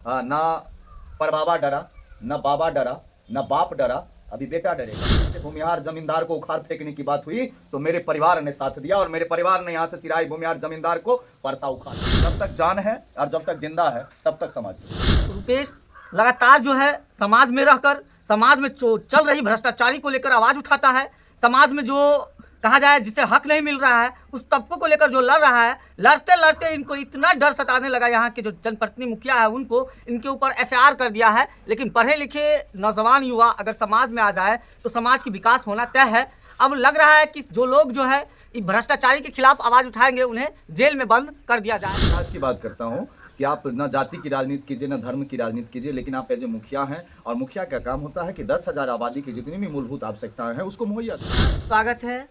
ना परबाबा डरा, ना बाबा डरा, ना बाप डरा, अभी बेटा डरेगा। जैसे भूमिहार जमींदार को उखाड़ फेंकने की बात हुई तो मेरे परिवार ने साथ दिया और मेरे परिवार ने यहाँ से सिराई भूमिहार जमींदार को परसा उखाड़। जब तक जान है और जब तक जिंदा है तब तक समाज। रुपेश लगातार जो है समाज में रहकर समाज में चल रही भ्रष्टाचारी को लेकर आवाज उठाता है। समाज में जो कहा जाए जिसे हक नहीं मिल रहा है उस तबकों को लेकर जो लड़ रहा है, लड़ते लड़ते इनको इतना डर सताने लगा, यहाँ के जो जनप्रतिनिधि मुखिया है उनको इनके ऊपर एफआईआर कर दिया है। लेकिन पढ़े लिखे नौजवान युवा अगर समाज में आ जाए तो समाज की विकास होना तय है। अब लग रहा है कि जो लोग जो है भ्रष्टाचारी के खिलाफ आवाज उठाएंगे उन्हें जेल में बंद कर दिया जाए। समाज की बात करता हूँ कि आप न जाति की राजनीति कीजिए न धर्म की राजनीति कीजिए, लेकिन आप एज ए मुखिया हैं और मुखिया का काम होता है कि 10,000 आबादी की जितनी भी मूलभूत आवश्यकताएं हैं उसको मुहैया। स्वागत है।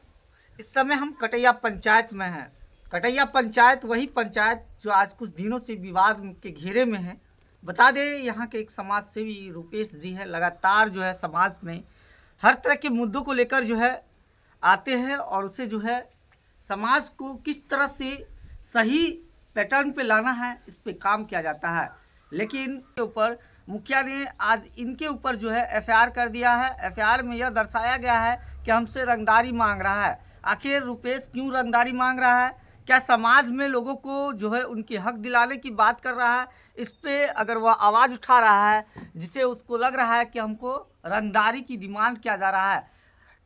इस समय हम कटैया पंचायत में हैं। कटैया पंचायत वही पंचायत जो आज कुछ दिनों से विवाद के घेरे में है। बता दें यहाँ के एक समाज सेवी रुपेश जी है, लगातार जो है समाज में हर तरह के मुद्दों को लेकर जो है आते हैं और उसे जो है समाज को किस तरह से सही पैटर्न पे लाना है इस पे काम किया जाता है। लेकिन के ऊपर मुखिया ने आज इनके ऊपर जो है एफआईआर कर दिया है। एफआईआर में यह दर्शाया गया है कि हमसे रंगदारी मांग रहा है। आखिर रुपेश क्यों रंगदारी मांग रहा है? क्या समाज में लोगों को जो है उनके हक दिलाने की बात कर रहा है? इस पे अगर वह आवाज़ उठा रहा है जिसे उसको लग रहा है कि हमको रंगदारी की डिमांड किया जा रहा है।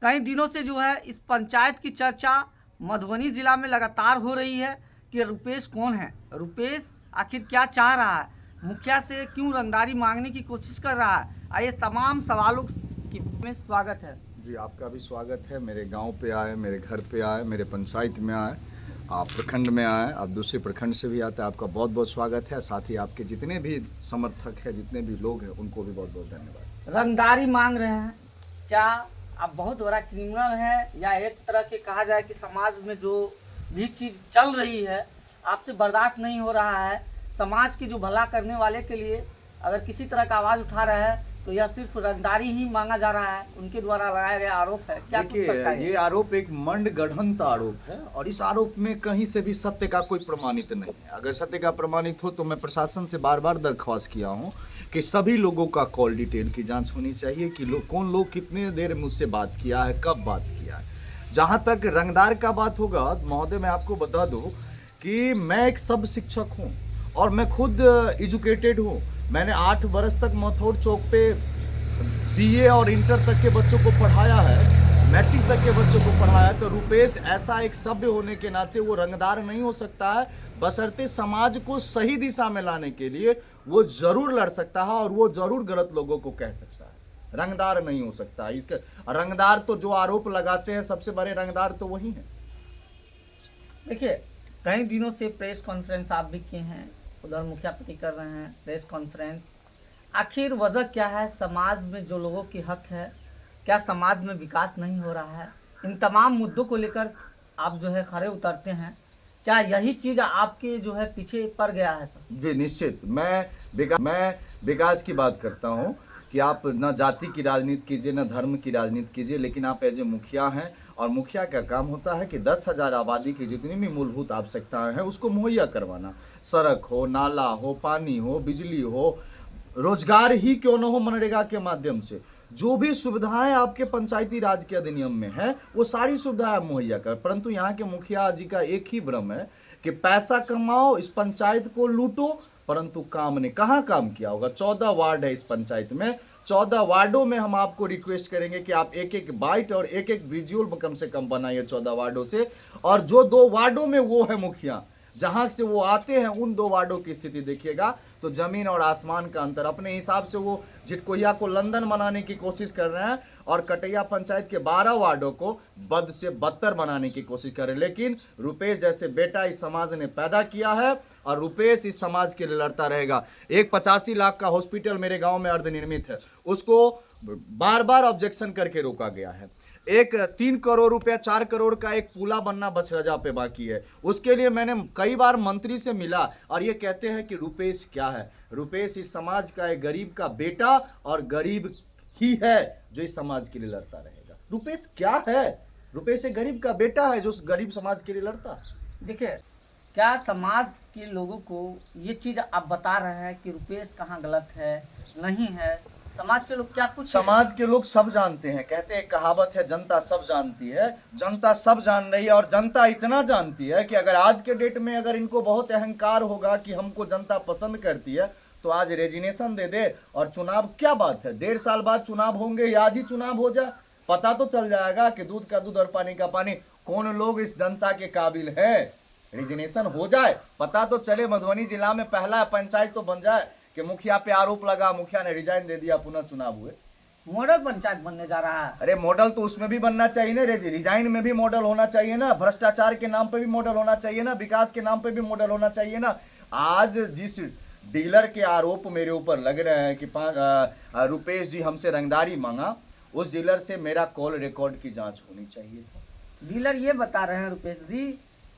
कई दिनों से जो है इस पंचायत की चर्चा मधुबनी ज़िला में लगातार हो रही है कि रुपेश कौन है, रुपेश आखिर क्या चाह रहा है, मुखिया से क्यों रंगदारी मांगने की कोशिश कर रहा है। आइए तमाम सवालों में स्वागत है। जी, आपका भी स्वागत है। मेरे गांव पे आए, मेरे घर पे आए, मेरे पंचायत में आए, आप प्रखंड में आए, आप दूसरे प्रखंड से भी आते हैं, आपका बहुत बहुत स्वागत है। साथ ही आपके जितने भी समर्थक हैं, जितने भी लोग हैं, उनको भी बहुत बहुत धन्यवाद। रंगदारी मांग रहे हैं, क्या आप बहुत बड़ा क्रिमिनल है या एक तरह के कहा जाए कि समाज में जो भी चीज़ चल रही है आपसे बर्दाश्त नहीं हो रहा है, समाज की जो भला करने वाले के लिए अगर किसी तरह का आवाज़ उठा रहा है तो यह सिर्फ रंगदारी ही मांगा जा रहा है, उनके द्वारा लगाया गया आरोप है। क्या कुछ सच्चाई है? ये आरोप एक मंडगढ़ंत आरोप है और इस आरोप में कहीं से भी सत्य का कोई प्रमाणित नहीं है। अगर सत्य का प्रमाणित हो तो मैं प्रशासन से बार बार दरख्वास्त किया हूँ कि सभी लोगों का कॉल डिटेल की जांच होनी चाहिए कि कौन लोग कितने देर मुझसे बात किया है, कब बात किया है। जहाँ तक रंगदार का बात होगा महोदय, मैं आपको बता दूँ कि मैं एक सब शिक्षक हूँ और मैं खुद एजुकेटेड हूँ। मैंने 8 बरस तक मथौर चौक पे बीए और इंटर तक के बच्चों को पढ़ाया है, मैट्रिक तक के बच्चों को पढ़ाया है। तो रुपेश ऐसा एक सभ्य होने के नाते वो रंगदार नहीं हो सकता है, बशर्ते समाज को सही दिशा में लाने के लिए वो जरूर लड़ सकता है और वो जरूर गलत लोगों को कह सकता है। रंगदार नहीं हो सकता है। इसके रंगदार तो जो आरोप लगाते हैं सबसे बड़े रंगदार तो वही हैं। देखिए, कई दिनों से प्रेस कॉन्फ्रेंस आप भी किए हैं, उधर मुखिया पति कर रहे हैं प्रेस कॉन्फ्रेंस। आखिर वजह क्या है? समाज में जो लोगों की हक है, क्या समाज में विकास नहीं हो रहा है? इन तमाम मुद्दों को लेकर आप जो है खड़े उतरते हैं, क्या यही चीज़ आपके जो है पीछे पड़ गया है सर? जी निश्चित, मैं विकास की बात करता हूँ कि आप न जाति की राजनीति कीजिए न धर्म की राजनीति कीजिए, लेकिन आप एज ए मुखिया हैं और मुखिया का काम होता है कि 10,000 आबादी की जितनी भी मूलभूत आवश्यकताएं हैं उसको मुहैया करवाना। सड़क हो, नाला हो, पानी हो, बिजली हो, रोजगार ही क्यों न हो, मनरेगा के माध्यम से जो भी सुविधाएं आपके पंचायती राज के अधिनियम में है वो सारी सुविधाएं मुहैया कर। परंतु यहाँ के मुखिया जी का एक ही भ्रम है कि पैसा कमाओ, इस पंचायत को लूटो, परंतु काम ने कहाँ काम किया होगा। 14 वार्ड है इस पंचायत में, 14 वार्डों में हम आपको रिक्वेस्ट करेंगे कि आप एक एक बाइट और एक एक विजुअल कम से कम बनाइए 14 वार्डों से। और जो 2 वार्डों में वो है मुखिया, जहां से वो आते हैं, उन 2 वार्डों की स्थिति देखिएगा तो जमीन और आसमान का अंतर। अपने हिसाब से वो झिटकोहिया को लंदन बनाने की कोशिश कर रहे हैं और कटैया पंचायत के 12 वार्डों को बद से बदतर बनाने की कोशिश कर रहे हैं। लेकिन रुपेश जैसे बेटा इस समाज ने पैदा किया है और रुपेश इस समाज के लिए लड़ता रहेगा। एक 85 लाख का हॉस्पिटल मेरे गाँव में अर्धनिर्मित है, उसको बार बार ऑब्जेक्शन करके रोका गया है। एक 3 करोड़ रुपया 4 करोड़ का एक पुला बनना बछरजा पे बाकी है, उसके लिए मैंने कई बार मंत्री से मिला और ये कहते हैं कि रुपेश क्या है। रुपेश इस समाज का एक गरीब का बेटा और गरीब ही है जो इस समाज के लिए लड़ता रहेगा। रुपेश क्या है? रुपेश एक गरीब का बेटा है जो उस गरीब समाज के लिए लड़ता है। देखिए, क्या समाज के लोगों को ये चीज़ आप बता रहे हैं कि रुपेश कहाँ गलत है, नहीं है? समाज के लोग क्या कुछ समाज के लोग सब जानते हैं। कहते हैं, कहावत है, जनता सब जानती है। जनता सब जान रही है, और जनता इतना जानती है कि अगर आज के डेट में अगर इनको बहुत अहंकार होगा कि हमको जनता पसंद करती है, तो आज रेजिग्नेशन दे दे। और चुनाव क्या बात है, 1.5 साल बाद चुनाव होंगे या आज ही चुनाव हो जाए, पता तो चल जाएगा कि दूध का दूध और पानी का पानी, कौन लोग इस जनता के काबिल है। रेजिग्नेशन हो जाए, पता तो चले। मधुबनी जिला में पहला पंचायत तो बन जाए कि मुखिया पे आरोप लगा, मुखिया ने रिजाइन दे दिया, पुनः चुनाव हुए। मॉडल पंचायत बनने जा रहा है। अरे मॉडल तो उसमें भी बनना चाहिए ना, रिजाइन में भी मॉडल होना चाहिए ना, भ्रष्टाचार के नाम पे भी मॉडल होना चाहिए ना, विकास के नाम पे भी मॉडल होना चाहिए ना। आज जिस डीलर के आरोप मेरे ऊपर लग रहे हैं कि रुपेश जी हमसे रंगदारी मांगा, उस डीलर से मेरा कॉल रिकॉर्ड की जांच होनी चाहिए था। डीलर ये बता रहे हैं रुपेश जी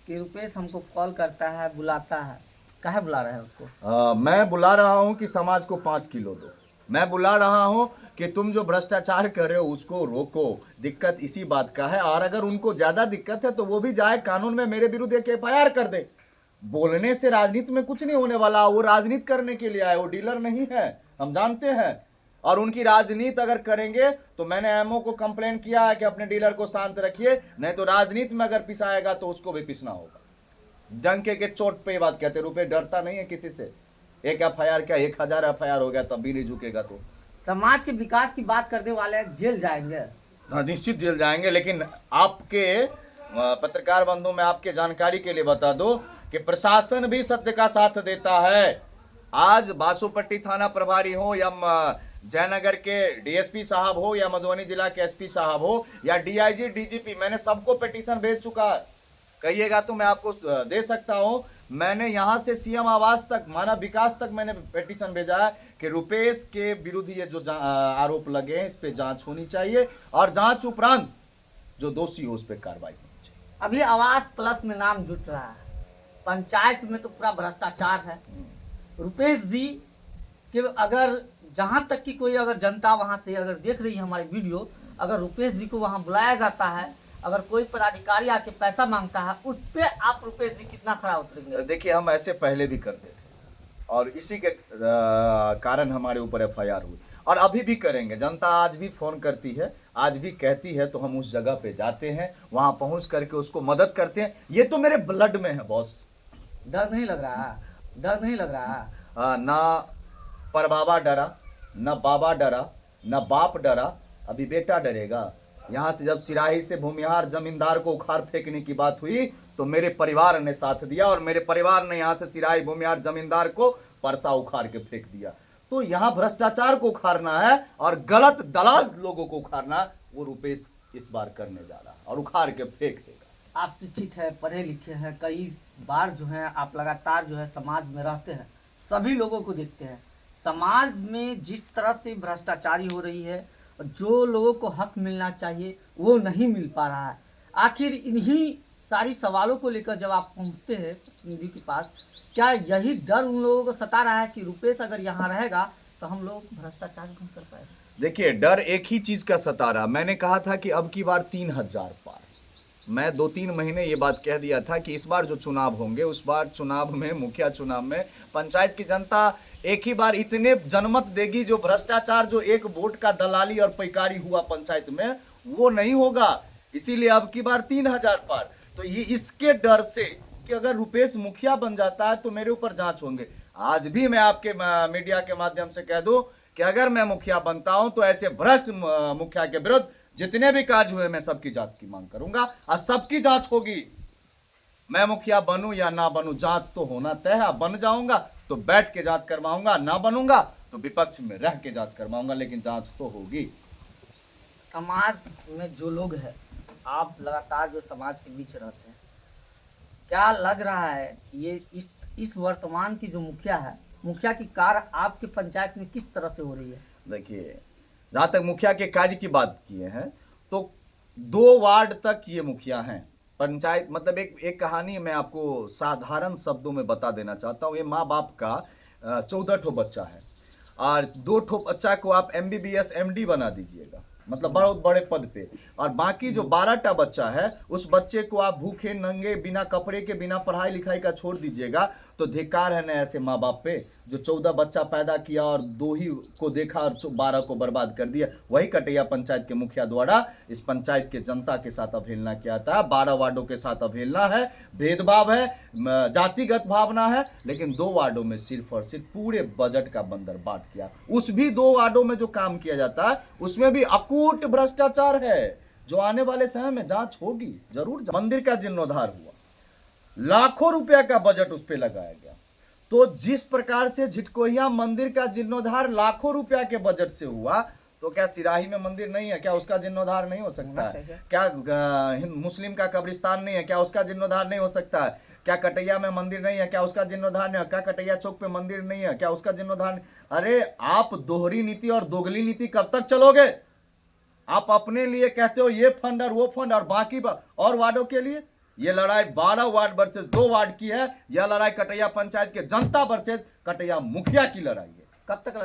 कि रुपेश हमको कॉल करता है, बुलाता है। काहे बुला रहे हैं उसको? मैं बुला रहा हूं कि समाज को 5 किलो दो। मैं बुला रहा हूं कि तुम जो भ्रष्टाचार कर रहे हो उसको रोको। दिक्कत इसी बात का है, और अगर उनको ज्यादा दिक्कत है तो वो भी जाए कानून में मेरे विरुद्ध एक FIR कर दे। बोलने से राजनीति में कुछ नहीं होने वाला। वो राजनीति करने के लिए आए, वो डीलर नहीं है, हम जानते हैं। और उनकी राजनीति अगर करेंगे तो मैंने MO को कंप्लेन किया है कि अपने डीलर को शांत रखिए, नहीं तो राजनीति में अगर पिसाएगा तो उसको भी पिसना होगा। डंके के चोट पे बात कहते, रुपए डरता नहीं है किसी से। एक FIR क्या 1000 FIR हो गया तब भी नहीं झुकेगा। तो समाज के विकास की बात करने वाले जेल जाएंगे। हाँ, निश्चित जेल जाएंगे। लेकिन आपके पत्रकार बंधु, मैं आपके जानकारी के लिए बता दो कि प्रशासन भी सत्य का साथ देता है। आज बासुपट्टी थाना प्रभारी हो या जयनगर के DSP साहब हो या मधुबनी जिला के SP साहब हो या DIG DGP, मैंने सबको पिटीशन भेज चुका है। कहिएगा तो मैं आपको दे सकता हूं। मैंने यहां से CM आवास तक, मानव विकास तक मैंने पिटीशन भेजा है कि रुपेश के विरुद्ध ये जो आरोप लगे हैं इस पे जांच होनी चाहिए, और जांच उपरांत जो दोषी हो उस पर कार्रवाई होनी चाहिए। अभी आवास प्लस में नाम जुट रहा है, पंचायत में तो पूरा भ्रष्टाचार है। रुपेश जी के अगर जहां तक कि कोई अगर जनता वहां से अगर देख रही है हमारी वीडियो, अगर रुपेश जी को वहां बुलाया जाता है, अगर कोई पदाधिकारी आके पैसा मांगता है, उस पे आप रुपेश जी कितना खड़ा उतरेंगे? देखिए, हम ऐसे पहले भी करते थे और इसी के कारण हमारे ऊपर FIR हुई, और अभी भी करेंगे। जनता आज भी फोन करती है, आज भी कहती है, तो हम उस जगह पे जाते हैं, वहां पहुंच करके उसको मदद करते हैं। ये तो मेरे ब्लड में है बॉस। डर नहीं लग रहा? डर नहीं लग रहा? ना परबाबा डरा, न बाबा डरा, न बाप डरा, अभी बेटा डरेगा। यहाँ से जब सिराही से भूमिहार जमींदार को उखाड़ फेंकने की बात हुई तो मेरे परिवार ने साथ दिया, और मेरे परिवार ने यहाँ से सिराही भूमिहार जमींदार को परसा उखाड़ के फेंक दिया। तो यहाँ भ्रष्टाचार को उखाड़ना है और गलत दलाल लोगों को उखाड़ना, वो रुपेश इस बार करने जा रहा है और उखाड़ के फेंक देगा। आप शिक्षित है, पढ़े लिखे हैं, कई बार जो है आप लगातार जो है समाज में रहते हैं, सभी लोगों को देखते हैं। समाज में जिस तरह से भ्रष्टाचारी हो रही है, जो लोगों को हक मिलना चाहिए वो नहीं मिल पा रहा है। आखिर इन्हीं सारी सवालों को लेकर जब आप पहुंचते हैं प्रतिनिधि के पास, क्या यही डर उन लोगों को सता रहा है कि रुपेश अगर यहाँ रहेगा तो हम लोग भ्रष्टाचार नहीं कर पाएंगे? देखिए, डर एक ही चीज का सता रहा। मैंने कहा था कि अब की बार 3000 पार। मैं 2-3 महीने ये बात कह दिया था कि इस बार जो चुनाव होंगे, उस बार चुनाव में, मुखिया चुनाव में, पंचायत की जनता एक ही बार इतने जनमत देगी, जो भ्रष्टाचार, जो एक वोट का दलाली और पैकारी हुआ पंचायत में, वो नहीं होगा। इसीलिए अब की बार 3000 पार। तो ये इसके डर से कि अगर रुपेश मुखिया बन जाता है तो मेरे ऊपर जांच होंगे। आज भी मैं आपके मीडिया के माध्यम से कह दूं कि अगर मैं मुखिया बनता हूं तो ऐसे भ्रष्ट मुखिया के विरुद्ध जितने भी कार्य हुए मैं सबकी जांच की मांग करूंगा, और सबकी जांच होगी। मैं मुखिया बनूं या ना बनूं, जांच तो होना तय है। बन जाऊंगा तो बैठ के जांच करवाऊंगा, ना बनूंगा तो विपक्ष में रह के जांच करवाऊंगा, लेकिन जांच तो होगी। समाज में जो लोग हैं, आप लगातार जो समाज के बीच रहते हैं, क्या लग रहा है ये इस वर्तमान की जो मुखिया है, मुखिया की कार्य आपके पंचायत में किस तरह से हो रही है? देखिए, जहाँ तक मुखिया के कार्य की बात किए हैं तो 2 वार्ड तक ये मुखिया हैं। पंचायत मतलब एक कहानी मैं आपको साधारण शब्दों में बता देना चाहता हूँ। ये माँ बाप का 14 ठो बच्चा है, और 2 ठो बच्चा को आप MBBS MD बना दीजिएगा, मतलब बहुत बड़े पद पे, और बाकी जो 12टा बच्चा है उस बच्चे को आप भूखे नंगे बिना कपड़े के बिना पढ़ाई लिखाई का छोड़ दीजिएगा, तो धिक्कार है ना ऐसे माँ बाप पे जो 14 बच्चा पैदा किया और 2 ही को देखा और 12 को बर्बाद कर दिया। वही कटैया पंचायत के मुखिया द्वारा इस पंचायत के जनता के साथ अवहेलना किया था। 12 वार्डों के साथ अवहेलना है, भेदभाव है, जातिगत भावना है, लेकिन 2 वार्डों में सिर्फ और सिर्फ पूरे बजट का बंदर बांट किया। उस भी 2 वार्डों में जो काम किया जाता है उसमें भी अकूट भ्रष्टाचार है, जो आने वाले समय में जांच होगी जरूर। मंदिर का जीर्णोद्धार हुआ, लाखों रुपया का बजट उस पर लगाया गया, तो जिस प्रकार से झिटकोहिया मंदिर का जीर्णोद्धार लाखों रुपया के बजट से हुआ, तो क्या सिराही में मंदिर नहीं है, क्या उसका जीर्णोद्धार नहीं हो सकता है? क्या मुस्लिम का कब्रिस्तान नहीं है, क्या उसका जीर्णोद्धार नहीं हो सकता है? क्या कटैया में मंदिर नहीं है, क्या उसका जीर्णोद्धार नहीं है? क्या कटैया चौक पे मंदिर नहीं है, क्या उसका जीर्णोद्धार नहीं? अरे आप दोहरी नीति और दोगली नीति कब तक चलोगे? आप अपने लिए कहते हो ये फंड और वो फंड, और बाकी और वार्डों के लिए। ये लड़ाई 12 वार्ड वर्सेस 2 वार्ड की है, यह लड़ाई कटैया पंचायत के जनता वर्सेस कटैया मुखिया की लड़ाई है। कब तक